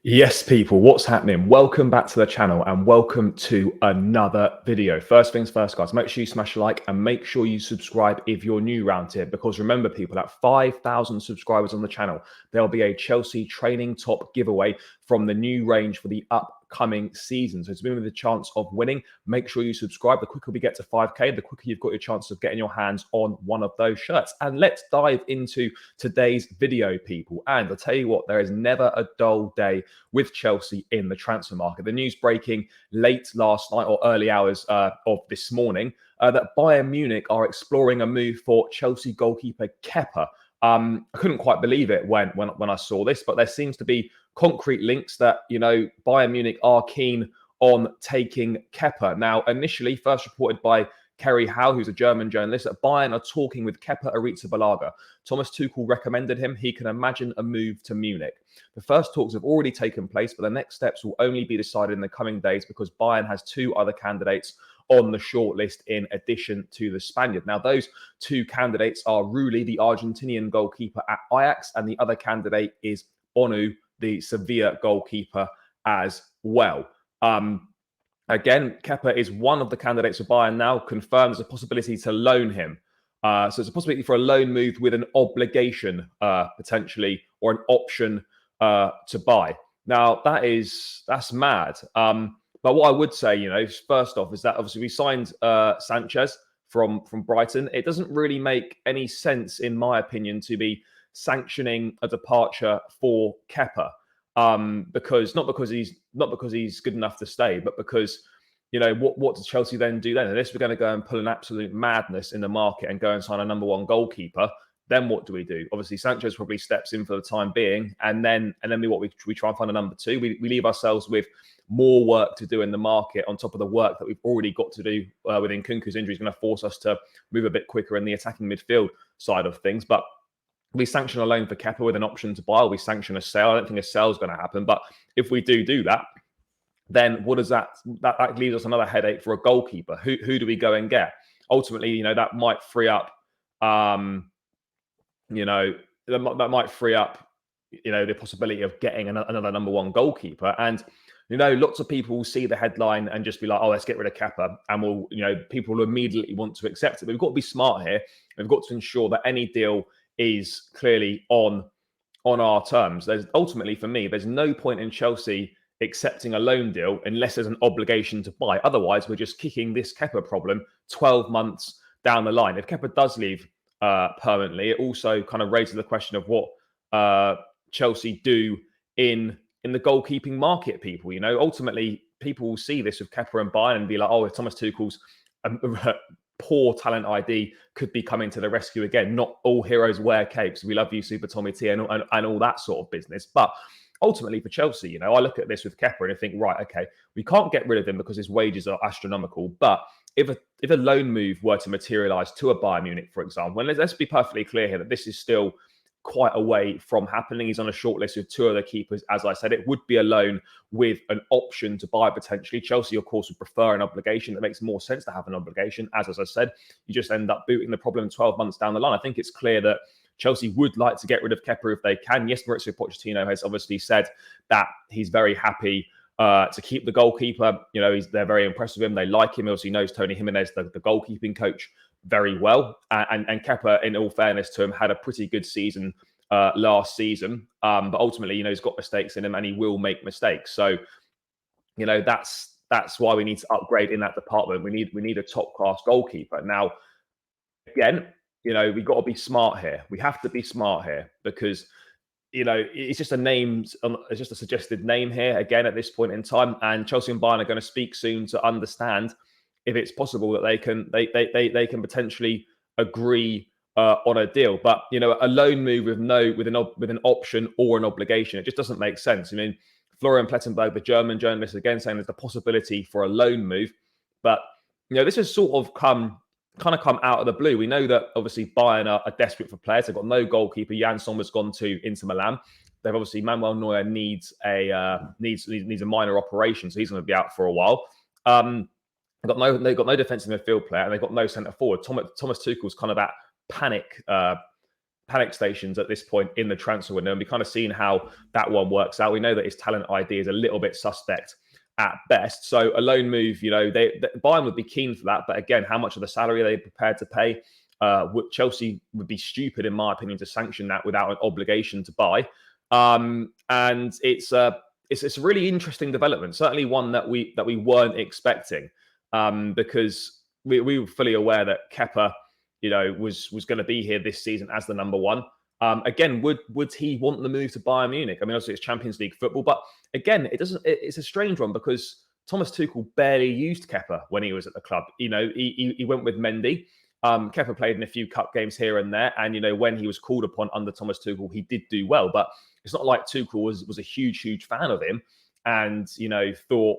Yes, people, what's happening? Welcome back to the channel and welcome to another video. First things first, guys, make sure you smash a like and make sure you subscribe if you're new around here, because remember, people, at 5,000 subscribers on the channel, there'll be a Chelsea training top giveaway from the new range for the upcoming season. So to be with the chance of winning, make sure you subscribe. The quicker we get to 5K, the quicker you've got your chance of getting your hands on one of those shirts. And let's dive into today's video, people. And I'll tell you what, there is never a dull day with Chelsea in the transfer market. The news breaking late last night or early hours of this morning that Bayern Munich are exploring a move for Chelsea goalkeeper Kepa. I couldn't quite believe it when I saw this, but there seems to be concrete links that, Bayern Munich are keen on taking Kepa. Now, initially, first reported by Kerry Howe, who's a German journalist, that Bayern are talking with Kepa Arrizabalaga. Thomas Tuchel recommended him. He can imagine a move to Munich. The first talks have already taken place, but the next steps will only be decided in the coming days because Bayern has two other candidates on the shortlist in addition to the Spaniard. Now, those two candidates are Rulli, the Argentinian goalkeeper at Ajax, and the other candidate is Onu, the Sevilla goalkeeper as well. Again, Kepa is one of the candidates for Bayern now. Confirmed there's a possibility to loan him. So it's a possibility for a loan move with an obligation potentially, or an option to buy. Now that's mad. But what I would say, first off, is that obviously we signed Sanchez from Brighton. It doesn't really make any sense, in my opinion, to be sanctioning a departure for Kepa. Because not because he's good enough to stay, but because what does Chelsea then do then? Unless we're going to go and pull an absolute madness in the market and go and sign a number one goalkeeper, then what do we do? Obviously, Sanchez probably steps in for the time being, and then we try and find a number two. We leave ourselves with more work to do in the market on top of the work that we've already got to do within Nkunku's injury is going to force us to move a bit quicker in the attacking midfield side of things. But we sanction a loan for Kepa with an option to buy, or we sanction a sale. I don't think a sale is going to happen. But if we do that, then what does that leaves us another headache for a goalkeeper. Who do we go and get? Ultimately, that might free up, that might free up, the possibility of getting another number one goalkeeper. And lots of people will see the headline and just be like, "Oh, let's get rid of Kepa," and people will immediately want to accept it. But we've got to be smart here. We've got to ensure that any deal is clearly on our terms. Ultimately, for me, there's no point in Chelsea accepting a loan deal unless there's an obligation to buy. Otherwise, we're just kicking this Kepa problem 12 months down the line. If Kepa does leave permanently, it also kind of raises the question of what Chelsea do in the goalkeeping market. People, ultimately, people will see this with Kepa and Bayern and be like, "Oh, if Thomas Tuchel's poor talent ID could be coming to the rescue again. Not all heroes wear capes. We love you, Super Tommy T, and all that sort of business." But ultimately, for Chelsea, I look at this with Kepa and I think, right, okay, we can't get rid of him because his wages are astronomical. But if a loan move were to materialise to a Bayern Munich, for example, and let's be perfectly clear here that this is still quite a way from happening. He's on a short list with two other keepers. As I said, it would be a loan with an option to buy potentially. Chelsea, of course, would prefer an obligation. It makes more sense to have an obligation. As I said, you just end up booting the problem 12 months down the line. I think it's clear that Chelsea would like to get rid of Kepa if they can. Yes, Mauricio Pochettino has obviously said that he's very happy to keep the goalkeeper. They're very impressed with him. They like him. Obviously knows Tony Jimenez, the goalkeeping coach, very well. And Kepa, in all fairness to him, had a pretty good season last season. But ultimately, he's got mistakes in him and he will make mistakes. So, that's why we need to upgrade in that department. We need a top-class goalkeeper. Now, again, we've got to be smart here. We have to be smart here because, it's just it's just a suggested name here, again, at this point in time. And Chelsea and Bayern are going to speak soon to understand if it's possible that they can potentially agree on a deal. But a loan move with an option or an obligation, it just doesn't make sense. Florian Plettenberg, the German journalist, again saying there's the possibility for a loan move, but this has sort of come out of the blue. We know that obviously Bayern are desperate for players. They've got no goalkeeper. Jan Sommer's gone to Inter Milan. They've obviously Manuel Neuer needs a minor operation, so he's going to be out for a while. They've got no defensive midfield player, and they've got no centre forward. Thomas Tuchel's kind of that panic panic stations at this point in the transfer window, and we kind of seen how that one works out. We know that his talent ID is a little bit suspect at best. So a loan move, Bayern would be keen for that. But again, how much of the salary are they prepared to pay? Chelsea would be stupid, in my opinion, to sanction that without an obligation to buy. And it's a really interesting development. Certainly one that we weren't expecting, because we were fully aware that Kepa, was going to be here this season as the number one. Again, would he want the move to Bayern Munich? I mean, obviously it's Champions League football, but again, it's a strange one because Thomas Tuchel barely used Kepa when he was at the club. He went with Mendy. Kepa played in a few cup games here and there, and when he was called upon under Thomas Tuchel, he did do well. But it's not like Tuchel was a huge fan of him, and thought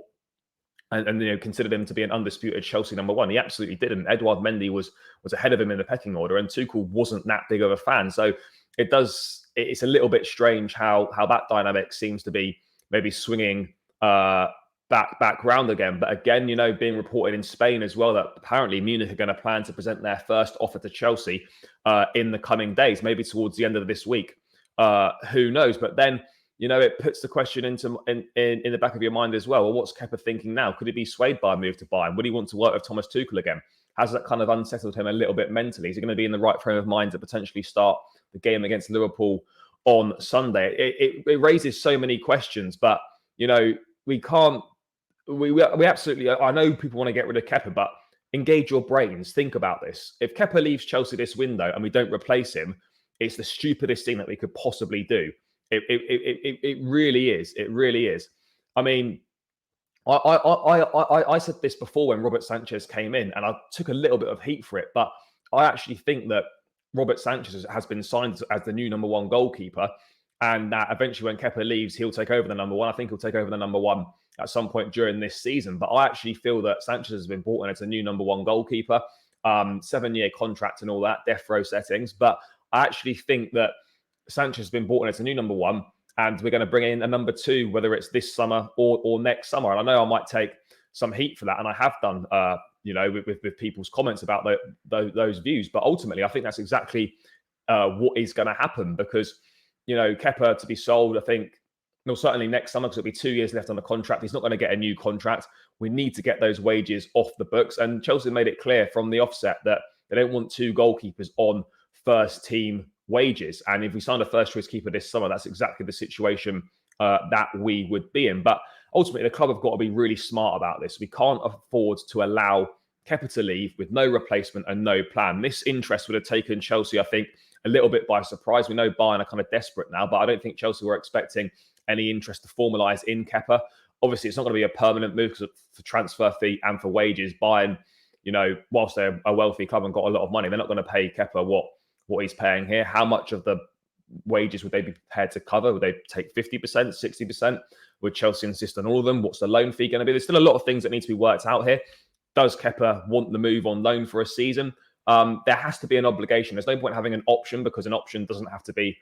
and considered him to be an undisputed Chelsea number one. He absolutely didn't. Edouard Mendy was ahead of him in the pecking order, and Tuchel wasn't that big of a fan. So it's a little bit strange how that dynamic seems to be maybe swinging back round again. But again, being reported in Spain as well that apparently Munich are going to plan to present their first offer to Chelsea in the coming days, maybe towards the end of this week. Who knows? But then, it puts the question in the back of your mind as well. Well, what's Kepa thinking now? Could he be swayed by a move to Bayern? Would he want to work with Thomas Tuchel again? Has that kind of unsettled him a little bit mentally? Is he going to be in the right frame of mind to potentially start the game against Liverpool on Sunday? It raises so many questions, but we can't. We absolutely. I know people want to get rid of Kepa, but engage your brains. Think about this. If Kepa leaves Chelsea this window and we don't replace him, it's the stupidest thing that we could possibly do. It really is. It really is. I mean, I said this before when Robert Sanchez came in, and I took a little bit of heat for it, but I actually think that Robert Sanchez has been signed as the new number one goalkeeper, and that eventually when Kepa leaves, he'll take over the number one. I think he'll take over the number one at some point during this season. But I actually feel that Sanchez has been brought in as a new number one goalkeeper, 7-year contract and all that, death row settings. But I actually think that Sanchez has been brought in as a new number one, and we're going to bring in a number two, whether it's this summer or next summer. And I know I might take some heat for that, and I have done, with people's comments about those views. But ultimately, I think that's exactly what is going to happen because, Kepa to be sold, I think, certainly next summer, because it'll be 2 years left on the contract. He's not going to get a new contract. We need to get those wages off the books. And Chelsea made it clear from the offset that they don't want two goalkeepers on first team wages. And if we signed a first choice keeper this summer, that's exactly the situation that we would be in. But ultimately, the club have got to be really smart about this. We can't afford to allow Kepa to leave with no replacement and no plan. This interest would have taken Chelsea, I think, a little bit by surprise. We know Bayern are kind of desperate now, but I don't think Chelsea were expecting any interest to formalise in Kepa. Obviously, it's not going to be a permanent move because for transfer fee and for wages. Bayern, whilst they're a wealthy club and got a lot of money, they're not going to pay Kepa what he's paying here. How much of the wages would they be prepared to cover? Would they take 50%, 60%? Would Chelsea insist on all of them? What's the loan fee going to be? There's still a lot of things that need to be worked out here. Does Kepa want the move on loan for a season? There has to be an obligation. There's no point having an option because an option doesn't have to be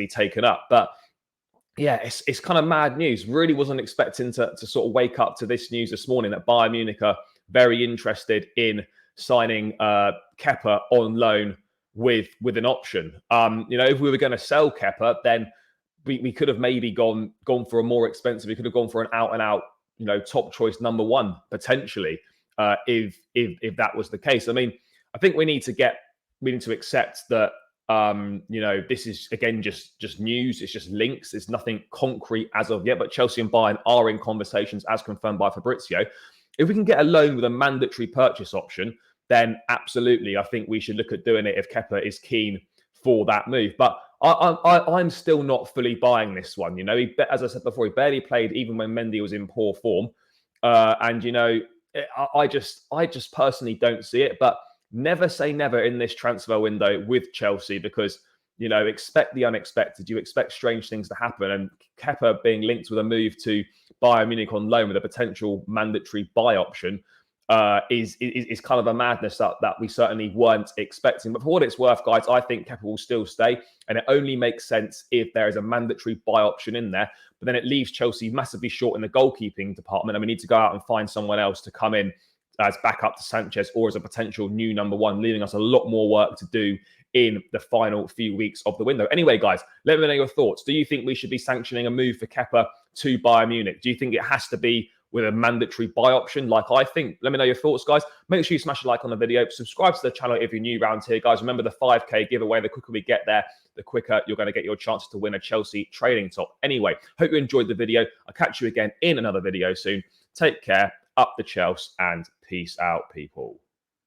taken up. But yeah, it's kind of mad news. Really wasn't expecting to sort of wake up to this news this morning that Bayern Munich are very interested in signing Kepa on loan with an option. If we were going to sell Kepa, then we could have maybe gone for a more expensive. We could have gone for an out and out, top choice number one potentially. If that was the case, I mean, I think we need to accept that. This is again just news. It's just links. It's nothing concrete as of yet. But Chelsea and Bayern are in conversations, as confirmed by Fabrizio. If we can get a loan with a mandatory purchase option, then absolutely, I think we should look at doing it if Kepa is keen for that move. But I'm still not fully buying this one. As I said before, he barely played even when Mendy was in poor form. I just personally don't see it. But never say never in this transfer window with Chelsea because, expect the unexpected. You expect strange things to happen. And Kepa being linked with a move to Bayern Munich on loan with a potential mandatory buy option is kind of a madness that we certainly weren't expecting. But for what it's worth, guys, I think Kepa will still stay. And it only makes sense if there is a mandatory buy option in there. But then it leaves Chelsea massively short in the goalkeeping department. And we need to go out and find someone else to come in as backup to Sanchez or as a potential new number one, leaving us a lot more work to do in the final few weeks of the window. Anyway, guys, let me know your thoughts. Do you think we should be sanctioning a move for Kepa to Bayern Munich? Do you think it has to be with a mandatory buy option like I think? Let me know your thoughts, guys. Make sure you smash a like on the video. Subscribe to the channel if you're new around here, guys. Remember the 5K giveaway. The quicker we get there, the quicker you're going to get your chance to win a Chelsea trading top. Anyway, hope you enjoyed the video. I'll catch you again in another video soon. Take care, up the Chelsea, and peace out, people.